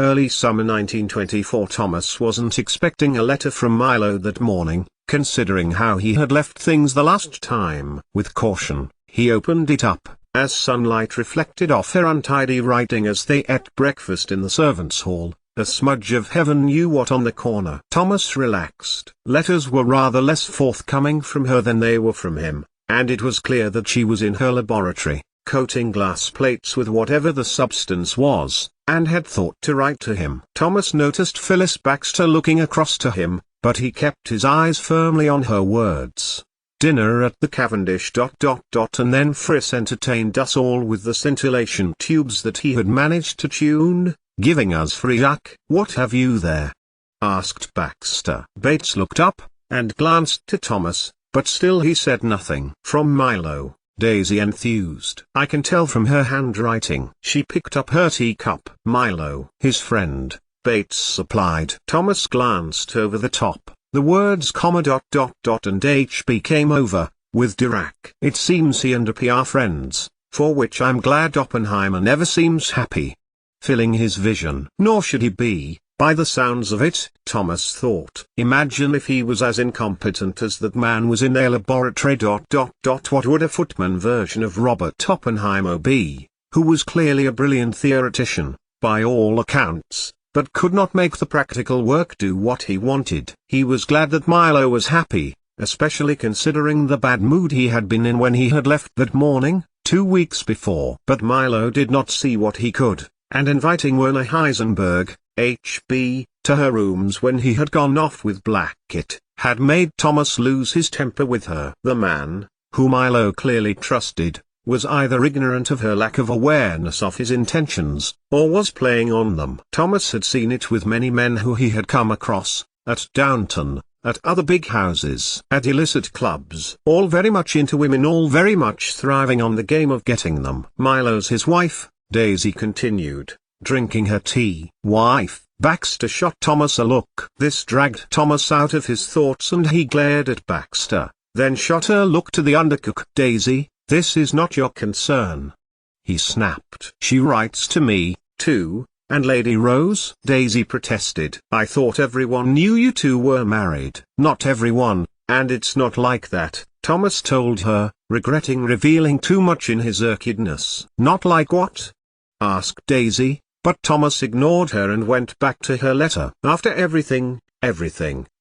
Early summer 1924. Thomas wasn't expecting a letter from Milo that morning, considering how he had left things the last time. With caution, he opened it up, as sunlight reflected off her untidy writing as they ate breakfast in the servants' hall. A smudge of heaven knew what on the corner. Thomas relaxed. Letters were rather less forthcoming from her than they were from him, and it was clear that she was in her laboratory, coating glass plates with whatever the substance was, and had thought to write to him. Thomas noticed Phyllis Baxter looking across to him, but he kept his eyes firmly on her words. Dinner at the Cavendish. And then Friss entertained us all with the scintillation tubes that he had managed to tune, giving us free yak. "What have you there?" asked Baxter. Bates looked up, and glanced to Thomas, but still he said nothing. "From Milo," Daisy enthused. "I can tell from her handwriting." She picked up her teacup. "Milo, his friend," Bates supplied. Thomas glanced over the top. The words and HB came over, with Dirac. "It seems he and P are friends, for which I'm glad. Oppenheimer never seems happy," filling his vision. Nor should he be, by the sounds of it, Thomas thought. Imagine if he was as incompetent as that man was in their laboratory. What would a footman version of Robert Oppenheimer be, who was clearly a brilliant theoretician, by all accounts, but could not make the practical work do what he wanted? He was glad that Milo was happy, especially considering the bad mood he had been in when he had left that morning, 2 weeks before. But Milo did not see what he could, and inviting Werner Heisenberg, HB, to her rooms when he had gone off with Blackett, had made Thomas lose his temper with her. The man, whom Milo clearly trusted, was either ignorant of her lack of awareness of his intentions, or was playing on them. Thomas had seen it with many men who he had come across, at Downton, at other big houses, at illicit clubs. All very much into women, all very much thriving on the game of getting them. "Milo's his wife," Daisy continued, drinking her tea. "Wife?" Baxter shot Thomas a look. This dragged Thomas out of his thoughts and he glared at Baxter, then shot a look to the undercook. "Daisy, this is not your concern," he snapped. "She writes to me, too, and Lady Rose?" Daisy protested. "I thought everyone knew you two were married." "Not everyone, and it's not like that," Thomas told her, regretting revealing too much in his irkidness. "Not like what?" asked Daisy, but Thomas ignored her and went back to her letter. After everything,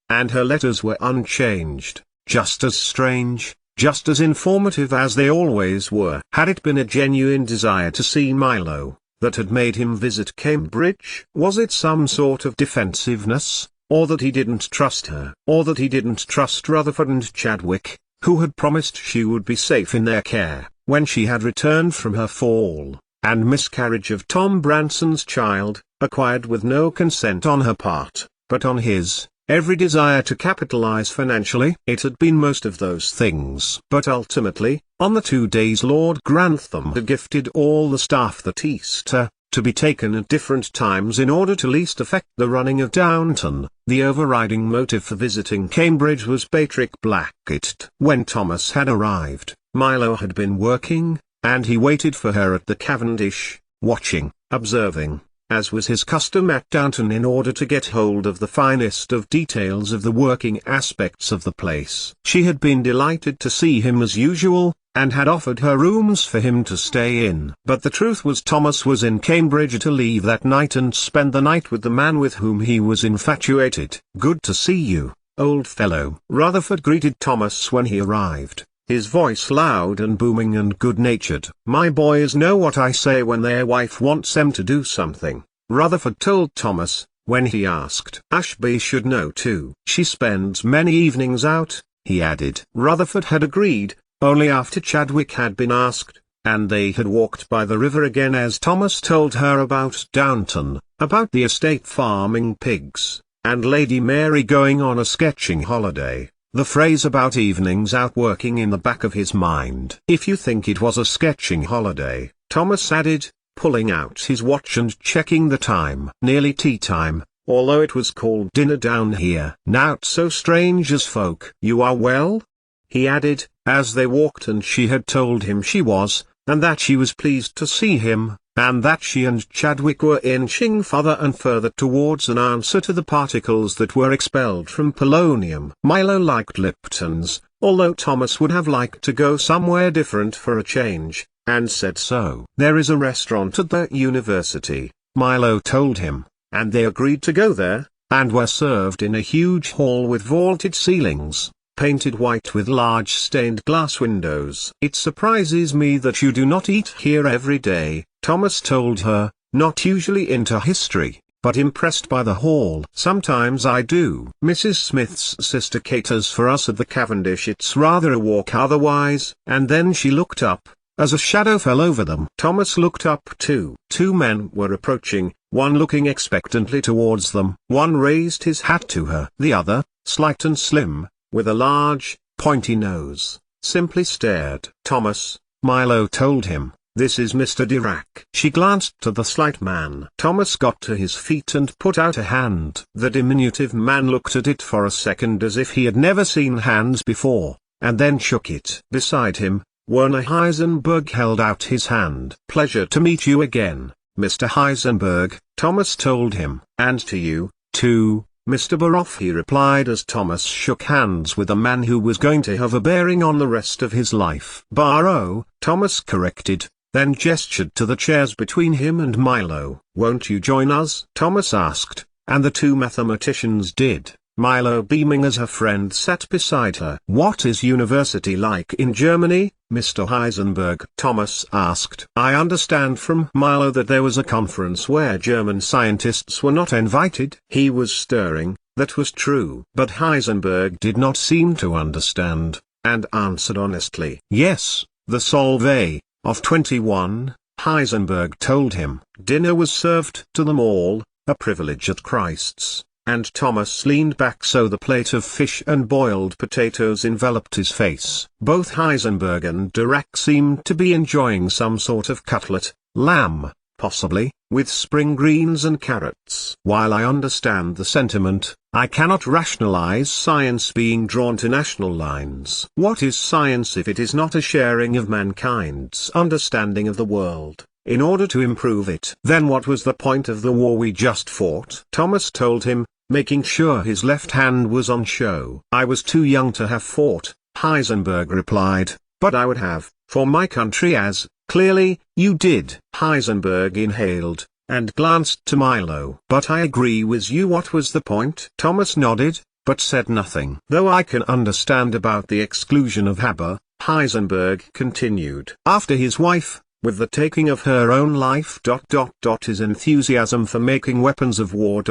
and her letters were unchanged, just as strange, just as informative as they always were. Had it been a genuine desire to see Milo, that had made him visit Cambridge? Was it some sort of defensiveness, or that he didn't trust her, or that he didn't trust Rutherford and Chadwick, who had promised she would be safe in their care, when she had returned from her fall, and miscarriage of Tom Branson's child, acquired with no consent on her part, but on his? Every desire to capitalize financially. It had been most of those things. But ultimately, on the 2 days Lord Grantham had gifted all the staff that Easter, to be taken at different times in order to least affect the running of Downton. The overriding motive for visiting Cambridge was Patrick Blackett. When Thomas had arrived, Milo had been working, and he waited for her at the Cavendish, watching, observing, as was his custom at Downton, in order to get hold of the finest of details of the working aspects of the place. She had been delighted to see him as usual, and had offered her rooms for him to stay in. But the truth was Thomas was in Cambridge to leave that night and spend the night with the man with whom he was infatuated. "Good to see you, old fellow." Rutherford greeted Thomas when he arrived, his voice loud and booming and good-natured. "My boys know what I say when their wife wants them to do something," Rutherford told Thomas, when he asked. "Ashby should know too. She spends many evenings out," he added. Rutherford had agreed, only after Chadwick had been asked, and they had walked by the river again as Thomas told her about Downton, about the estate farming pigs, and Lady Mary going on a sketching holiday. The phrase about evenings out working in the back of his mind. "If you think it was a sketching holiday," Thomas added, pulling out his watch and checking the time. "Nearly tea time, although it was called dinner down here. Nowt so strange as folk." "You are well?" he added, as they walked, and she had told him she was, and that she was pleased to see him, and that she and Chadwick were inching further and further towards an answer to the particles that were expelled from polonium. Milo liked Lipton's, although Thomas would have liked to go somewhere different for a change, and said so. There is a restaurant at the university, Milo told him, and they agreed to go there, and were served in a huge hall with vaulted ceilings, painted white with large stained glass windows. It surprises me that you do not eat here every day, Thomas told her, not usually into history, but impressed by the hall. Sometimes I do. Mrs. Smith's sister caters for us at the Cavendish. It's rather a walk otherwise. And then she looked up, as a shadow fell over them. Thomas looked up too. Two men were approaching, one looking expectantly towards them. One raised his hat to her. The other, slight and slim, with a large, pointy nose, simply stared. Thomas, Milo told him, this is Mr. Dirac. She glanced to the slight man. Thomas got to his feet and put out a hand. The diminutive man looked at it for a second as if he had never seen hands before, and then shook it. Beside him, Werner Heisenberg held out his hand. Pleasure to meet you again, Mr. Heisenberg, Thomas told him. And to you, too, Mr. Baroff, he replied as Thomas shook hands with a man who was going to have a bearing on the rest of his life. Barrow, Thomas corrected, then gestured to the chairs between him and Milo. Won't you join us? Thomas asked, and the two mathematicians did, Milo beaming as her friend sat beside her. What is university like in Germany, Mr. Heisenberg? Thomas asked. I understand from Milo that there was a conference where German scientists were not invited. He was stirring, that was true. But Heisenberg did not seem to understand, and answered honestly. Yes, the Solvay of 21, Heisenberg told him. Dinner was served to them all, a privilege at Christ's, and Thomas leaned back so the plate of fish and boiled potatoes enveloped his face. Both Heisenberg and Dirac seemed to be enjoying some sort of cutlet, lamb, possibly, with spring greens and carrots. While I understand the sentiment, I cannot rationalize science being drawn to national lines. What is science if it is not a sharing of mankind's understanding of the world, in order to improve it? Then what was the point of the war we just fought? Thomas told him, making sure his left hand was on show. I was too young to have fought, Heisenberg replied, but I would have, for my country as, clearly, you did. Heisenberg inhaled, and glanced to Milo. But I agree with you. What was the point? Thomas nodded, but said nothing. Though I can understand about the exclusion of Haber, Heisenberg continued. After his wife, with the taking of her own life. His enthusiasm for making weapons of war.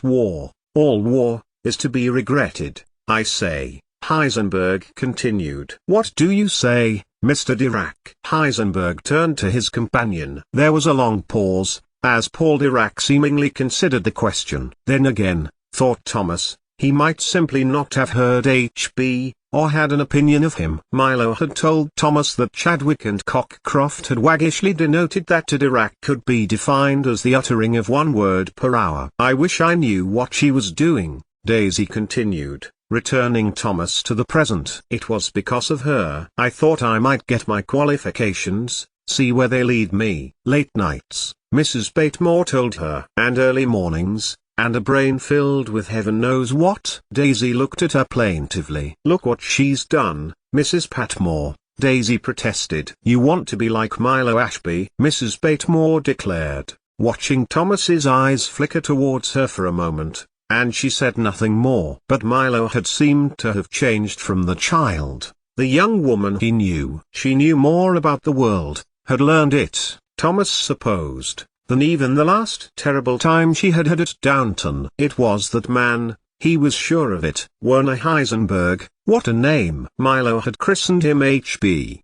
War, all war, is to be regretted, I say, Heisenberg continued. What do you say, Mr. Dirac? Heisenberg turned to his companion. There was a long pause, as Paul Dirac seemingly considered the question. Then again, thought Thomas, he might simply not have heard H.B., or had an opinion of him. Milo had told Thomas that Chadwick and Cockcroft had waggishly denoted that to Dirac could be defined as the uttering of one word per hour. I wish I knew what she was doing, Daisy continued, returning Thomas to the present. It was because of her I thought I might get my qualifications, see where they lead me. Late nights, Mrs. Batemore told her, and early mornings, and a brain filled with heaven knows what. Daisy looked at her plaintively. Look what she's done, Mrs. Patmore, Daisy protested. You want to be like Milo Ashby, Mrs. Batemore declared, watching Thomas's eyes flicker towards her for a moment, and she said nothing more. But Milo had seemed to have changed from the child, the young woman he knew. She knew more about the world, had learned it, Thomas supposed, than even the last terrible time she had had at Downton. It was that man, he was sure of it. Werner Heisenberg, what a name! Milo had christened him H.B.,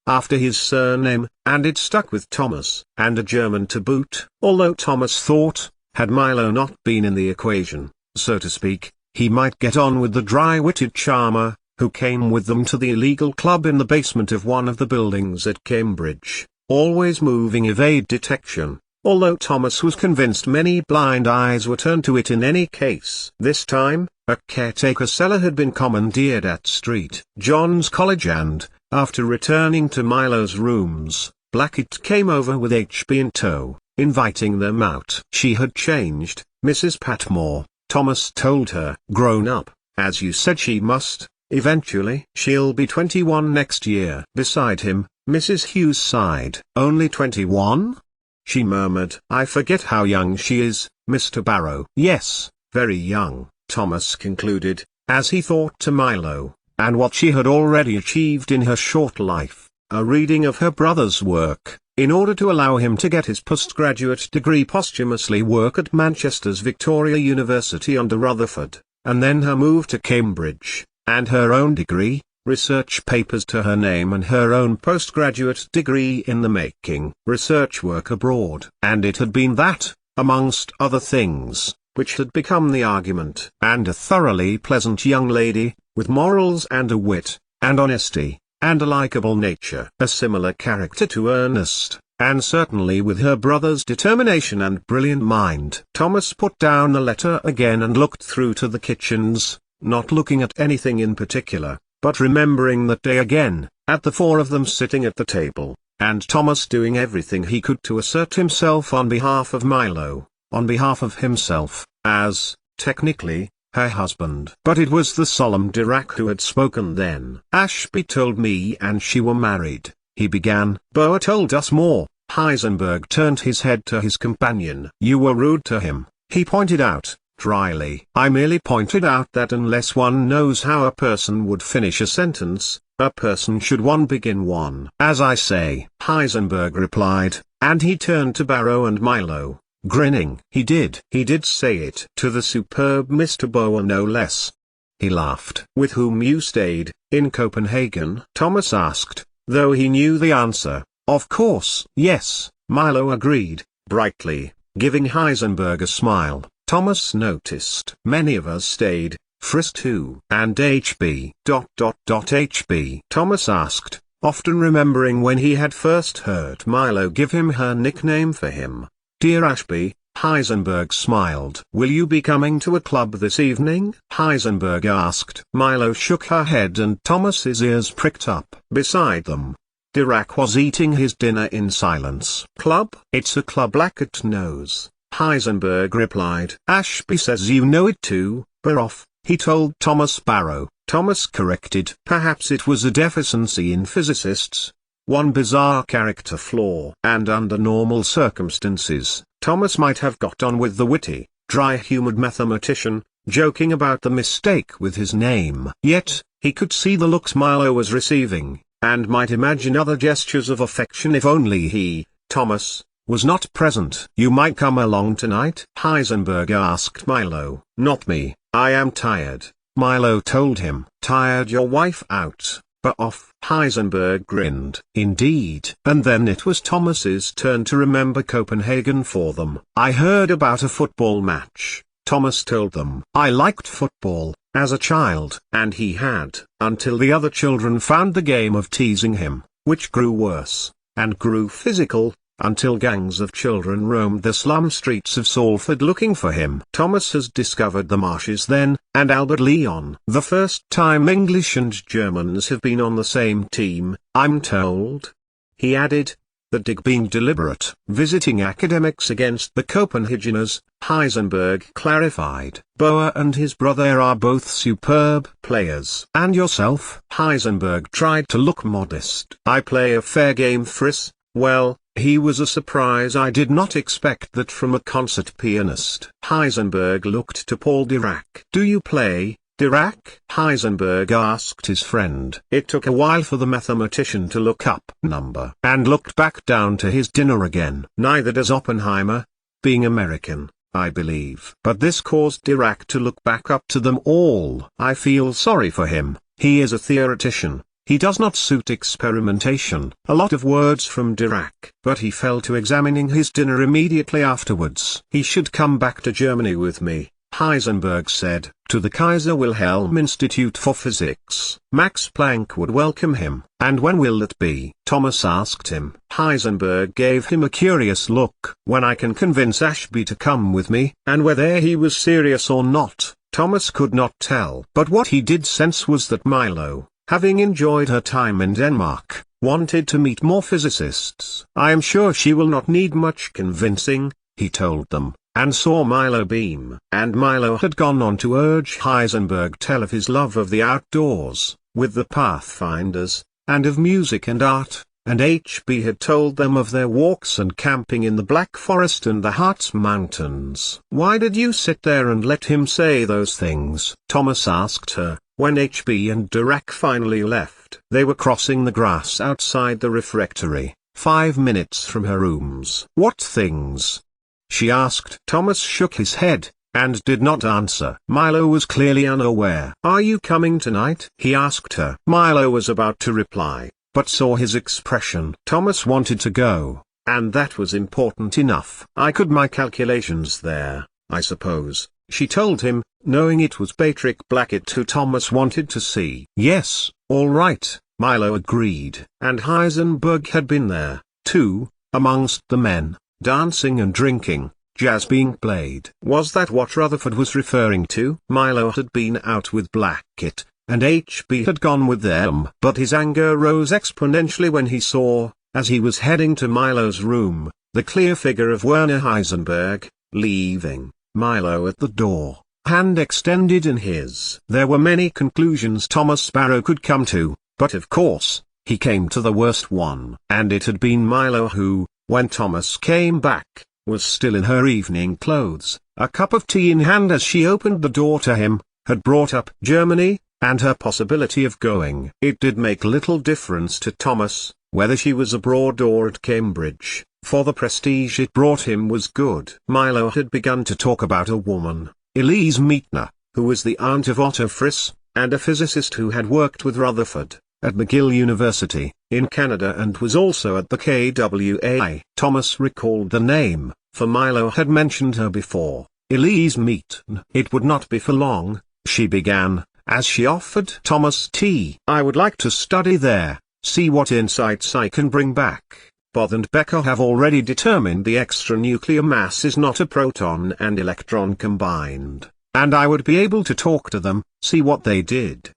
after his surname, and it stuck with Thomas, and a German to boot. Although Thomas thought, had Milo not been in the equation, so to speak, he might get on with the dry-witted charmer, who came with them to the illegal club in the basement of one of the buildings at Cambridge, always moving evade detection, although Thomas was convinced many blind eyes were turned to it in any case. This time, a caretaker cellar had been commandeered at St. John's College and, after returning to Milo's rooms, Blackett came over with HB in tow, inviting them out. She had changed, Mrs. Patmore, Thomas told her. Grown up, as you said she must, eventually. She'll be 21 next year. Beside him, Mrs. Hughes sighed. Only 21? She murmured. I forget how young she is, Mr. Barrow. Yes, very young, Thomas concluded, as he thought to Milo, and what she had already achieved in her short life, a reading of her brother's work, in order to allow him to get his postgraduate degree posthumously, work at Manchester's Victoria University under Rutherford, and then her move to Cambridge, and her own degree, research papers to her name, and her own postgraduate degree in the making, research work abroad. And it had been that, amongst other things, which had become the argument. And a thoroughly pleasant young lady, with morals and a wit, and honesty, and a likeable nature. A similar character to Ernest, and certainly with her brother's determination and brilliant mind. Thomas put down the letter again and looked through to the kitchens, not looking at anything in particular, but remembering that day again, at the four of them sitting at the table, and Thomas doing everything he could to assert himself on behalf of Milo, on behalf of himself, as, technically, her husband. But it was the solemn Dirac who had spoken then. Ashby told me and she were married, he began. Boer told us more. Heisenberg turned his head to his companion. You were rude to him, he pointed out, dryly. I merely pointed out that unless one knows how a person would finish a sentence, a person should one begin one. As I say, Heisenberg replied, and he turned to Barrow and Milo, grinning. He did say it to the superb Mr. Boer, no less. He laughed. With whom you stayed, in Copenhagen? Thomas asked, though he knew the answer. Of course. Yes, Milo agreed, brightly, giving Heisenberg a smile. Thomas noticed. Many of us stayed, Frisk too. And HB. HB. Thomas asked, often remembering when he had first heard Milo give him her nickname for him. Dear Ashby, Heisenberg smiled. Will you be coming to a club this evening? Heisenberg asked. Milo shook her head and Thomas's ears pricked up. Beside them, Dirac was eating his dinner in silence. Club? It's a club Blackett knows, Heisenberg replied. Ashby says you know it too, Baroff, he told Thomas Barrow. Thomas corrected. Perhaps it was a deficiency in physicists. One bizarre character flaw. And under normal circumstances, Thomas might have got on with the witty, dry-humored mathematician, joking about the mistake with his name. Yet, he could see the looks Milo was receiving, and might imagine other gestures of affection if only he, Thomas, was not present. You might come along tonight? Heisenberg asked Milo. Not me, I am tired, Milo told him. Tired your wife out, off. Heisenberg grinned. Indeed. And then it was Thomas's turn to remember Copenhagen for them. I heard about a football match, Thomas told them. I liked football, as a child. And he had. Until the other children found the game of teasing him, which grew worse, and grew physical, until gangs of children roamed the slum streets of Salford looking for him. Thomas has discovered the marshes then, and Albert Leon. The first time English and Germans have been on the same team, I'm told. He added, the dig being deliberate. Visiting academics against the Copenhageners, Heisenberg clarified. Boer and his brother are both superb players. And yourself? Heisenberg tried to look modest. I play a fair game, Friss. Well, he was a surprise. I did not expect that from a concert pianist. Heisenberg looked to Paul Dirac. Do you play, Dirac? Heisenberg asked his friend. It took a while for the mathematician to look up number and looked back down to his dinner again. Neither does Oppenheimer, being American, I believe. But this caused Dirac to look back up to them all. I feel sorry for him. He is a theoretician. He does not suit experimentation. A lot of words from Dirac. But he fell to examining his dinner immediately afterwards. He should come back to Germany with me, Heisenberg said, to the Kaiser Wilhelm Institute for Physics. Max Planck would welcome him. And when will that be? Thomas asked him. Heisenberg gave him a curious look. When I can convince Ashby to come with me. And whether he was serious or not, Thomas could not tell. But what he did sense was that Milo, having enjoyed her time in Denmark, wanted to meet more physicists. I am sure she will not need much convincing, he told them, and saw Milo beam. And Milo had gone on to urge Heisenberg tell of his love of the outdoors, with the Pathfinders, and of music and art, and HB had told them of their walks and camping in the Black Forest and the Hartz Mountains. "Why did you sit there and let him say those things?" Thomas asked her, when HB and Dirac finally left. They were crossing the grass outside the refectory, 5 minutes from her rooms. "What things?" she asked. Thomas shook his head, and did not answer. Milo was clearly unaware. "Are you coming tonight?" he asked her. Milo was about to reply, but saw his expression. Thomas wanted to go, and that was important enough. "I could my calculations there, I suppose," she told him, knowing it was Patrick Blackett who Thomas wanted to see. "Yes, all right," Milo agreed. And Heisenberg had been there, too, amongst the men, dancing and drinking, jazz being played. Was that what Rutherford was referring to? Milo had been out with Blackett, and HB had gone with them. But his anger rose exponentially when he saw, as he was heading to Milo's room, the clear figure of Werner Heisenberg, leaving Milo at the door, hand extended in his. There were many conclusions Thomas Barrow could come to, but of course, he came to the worst one. And it had been Milo who, when Thomas came back, was still in her evening clothes, a cup of tea in hand as she opened the door to him, had brought up Germany, and her possibility of going. It did make little difference to Thomas, whether she was abroad or at Cambridge, for the prestige it brought him was good. Milo had begun to talk about a woman, Elise Meitner, who was the aunt of Otto Friss, and a physicist who had worked with Rutherford, at McGill University, in Canada, and was also at the KWA. Thomas recalled the name, for Milo had mentioned her before. Elise Meitner. "It would not be for long," she began, as she offered Thomas tea. "I would like to study there, see what insights I can bring back. Both and Becker have already determined the extra nuclear mass is not a proton and electron combined, and I would be able to talk to them, see what they did."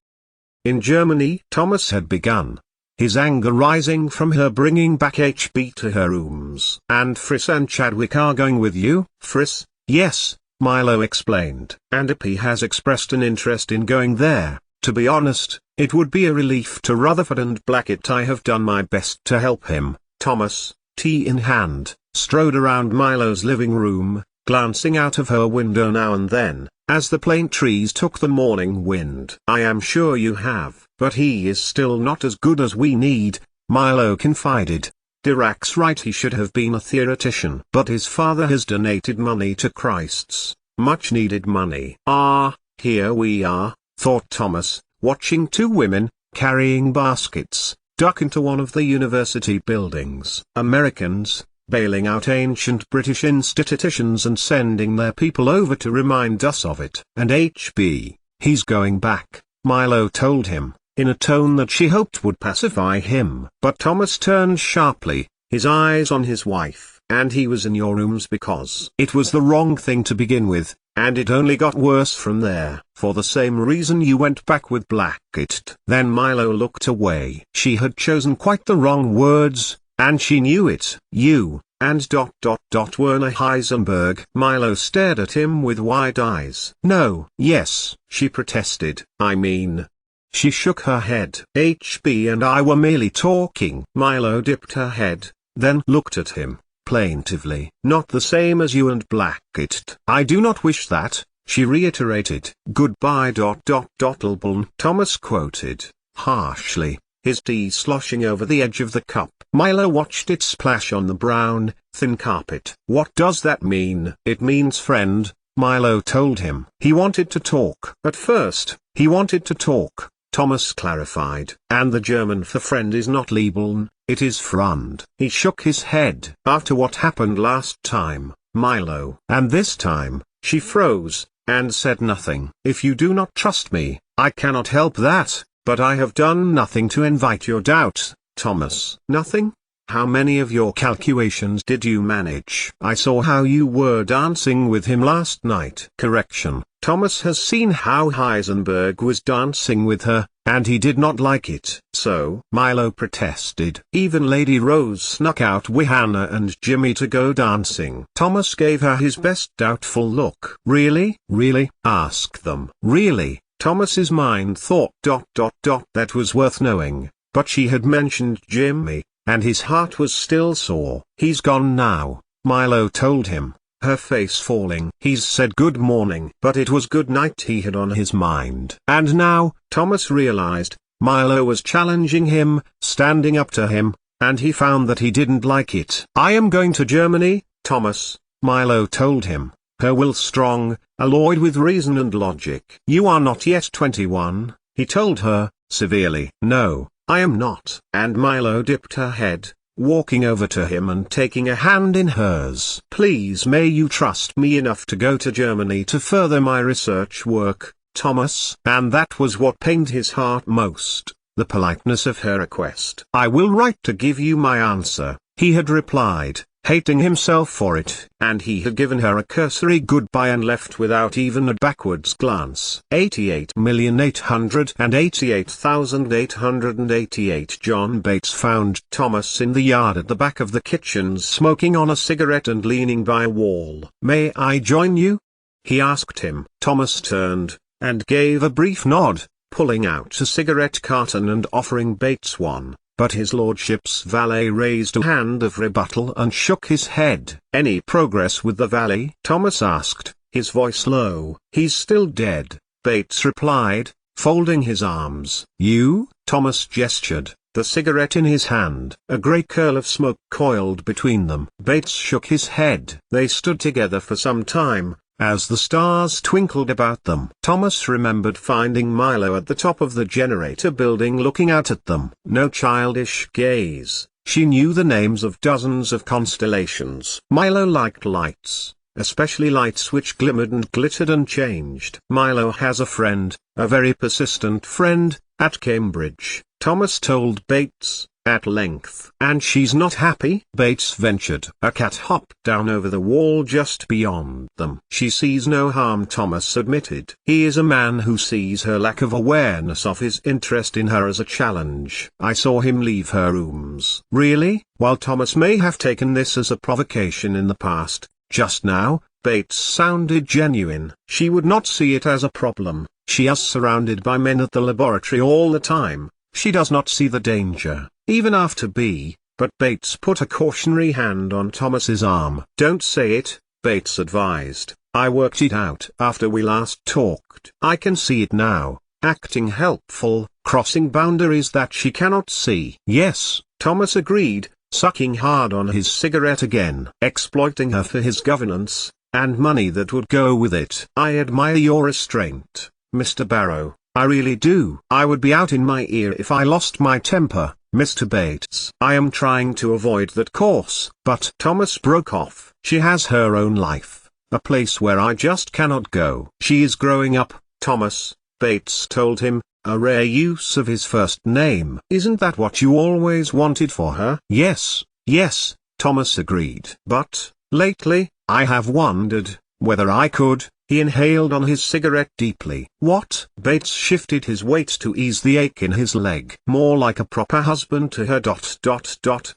In Germany, Thomas had begun, his anger rising from her bringing back HB to her rooms. "And Friss and Chadwick are going with you?" "Friss, yes," Milo explained. "And Abbey has expressed an interest in going there. To be honest, it would be a relief to Rutherford and Blackett. I have done my best to help him." Thomas, tea in hand, strode around Milo's living room, glancing out of her window now and then, as the plane trees took the morning wind. "I am sure you have, but he is still not as good as we need," Milo confided. "Dirac's right, he should have been a theoretician. But his father has donated money to Christ's, much needed money." "Ah, here we are," thought Thomas, watching two women, carrying baskets, duck into one of the university buildings. Americans, bailing out ancient British institutions and sending their people over to remind us of it. "And HB, he's going back," Milo told him, in a tone that she hoped would pacify him. But Thomas turned sharply, his eyes on his wife. "And he was in your rooms because it was the wrong thing to begin with, and it only got worse from there. For the same reason you went back with Blackett." Then Milo looked away. She had chosen quite the wrong words, and she knew it. "You, and Werner Heisenberg." Milo stared at him with wide eyes. "No." "Yes," she protested. "I mean..." She shook her head. "HB and I were merely talking." Milo dipped her head, then looked at him, plaintively. "Not the same as you and Blackett." "I do not wish that," she reiterated. "Goodbye. Alban," Thomas quoted, harshly, his tea sloshing over the edge of the cup. Milo watched it splash on the brown, thin carpet. "What does that mean?" "It means friend," Milo told him. "He wanted to talk." "At first, he wanted to talk," Thomas clarified. "And the German for friend is not Liebeln, it is Freund." He shook his head. "After what happened last time, Milo." And this time, she froze, and said nothing. "If you do not trust me, I cannot help that, but I have done nothing to invite your doubt, Thomas." "Nothing? How many of your calculations did you manage?" "I saw how you were dancing with him last night." Correction: Thomas has seen how Heisenberg was dancing with her, and he did not like it. So Milo protested. Even Lady Rose snuck out with Hannah and Jimmy to go dancing. Thomas gave her his best doubtful look. Really? Really? Ask them. Really? Thomas's mind thought ... that was worth knowing, but she had mentioned Jimmy, and his heart was still sore. He's gone now, Milo told him, her face falling. He's said good morning, but it was good night he had on his mind. And now, Thomas realized, Milo was challenging him, standing up to him, and he found that he didn't like it. I am going to Germany, Thomas, Milo told him, her will strong, alloyed with reason and logic. You are not yet 21, he told her, severely. No, I am not. And Milo dipped her head, walking over to him and taking a hand in hers. Please, may you trust me enough to go to Germany to further my research work, Thomas? And that was what pained his heart most, the politeness of her request. I will write to give you my answer, he had replied, hating himself for it. And he had given her a cursory goodbye and left without even a backwards glance. 88,888,888 John Bates found Thomas in the yard at the back of the kitchen smoking on a cigarette and leaning by a wall. May I join you? He asked him. Thomas turned, and gave a brief nod, pulling out a cigarette carton and offering Bates one. But his lordship's valet raised a hand of rebuttal and shook his head. Any progress with the valet? Thomas asked, his voice low. He's still dead, Bates replied, folding his arms. You? Thomas gestured, the cigarette in his hand. A grey curl of smoke coiled between them. Bates shook his head. They stood together for some time, as the stars twinkled about them. Thomas remembered finding Milo at the top of the generator building looking out at them. No childish gaze, she knew the names of dozens of constellations. Milo liked lights, especially lights which glimmered and glittered and changed. Milo has a friend, a very persistent friend, at Cambridge, Thomas told Bates, at length. And she's not happy? Bates ventured. A cat hopped down over the wall just beyond them. She sees no harm, Thomas admitted. He is a man who sees her lack of awareness of his interest in her as a challenge. I saw him leave her rooms. Really? While Thomas may have taken this as a provocation in the past, just now, Bates sounded genuine. She would not see it as a problem. She is surrounded by men at the laboratory all the time. She does not see the danger, even after B, but Bates put a cautionary hand on Thomas's arm. Don't say it, Bates advised. I worked it out after we last talked. I can see it now, acting helpful, crossing boundaries that she cannot see. Yes, Thomas agreed, sucking hard on his cigarette again. Exploiting her for his governance, and money that would go with it. I admire your restraint, Mr. Barrow. I really do. I would be out in my ear if I lost my temper, Mr. Bates. I am trying to avoid that course. But Thomas broke off. She has her own life, a place where I just cannot go. She is growing up, Thomas, Bates told him, a rare use of his first name. Isn't that what you always wanted for her? Yes, yes, Thomas agreed. But, lately, I have wondered whether I could. He inhaled on his cigarette deeply. What? Bates shifted his weight to ease the ache in his leg. More like a proper husband to her ...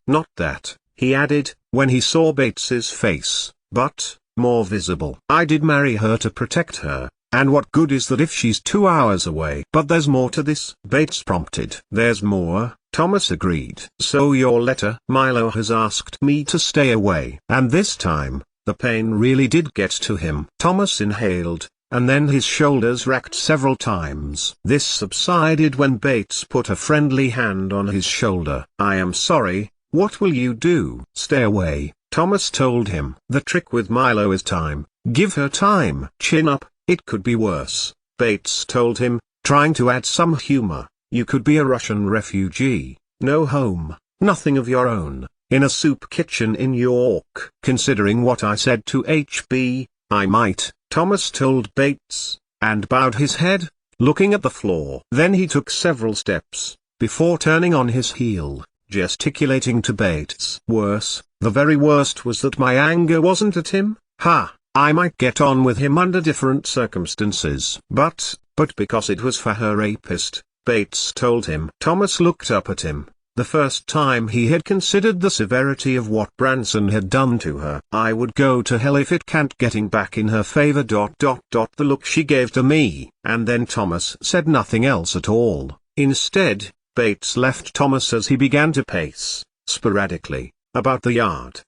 Not that, he added, when he saw Bates's face, but, more visible. I did marry her to protect her, and what good is that if she's 2 hours away? But there's more to this, Bates prompted. There's more, Thomas agreed. So your letter? Milo has asked me to stay away. And this time, the pain really did get to him. Thomas inhaled, and then his shoulders racked several times. This subsided when Bates put a friendly hand on his shoulder. I am sorry, what will you do? Stay away, Thomas told him. The trick with Milo is time. Give her time. Chin up, it could be worse, Bates told him, trying to add some humor. You could be a Russian refugee, no home, nothing of your own, in a soup kitchen in York. Considering what I said to HB, I might, Thomas told Bates, and bowed his head, looking at the floor. Then he took several steps, before turning on his heel, gesticulating to Bates. Worse, the very worst was that my anger wasn't at him. Ha, I might get on with him under different circumstances. But because it was for her rapist, Bates told him. Thomas looked up at him, the first time he had considered the severity of what Branson had done to her. "I would go to hell if it can't getting back in her favor. The look she gave to me." And then Thomas said nothing else at all. Instead, Bates left Thomas as he began to pace, sporadically, about the yard.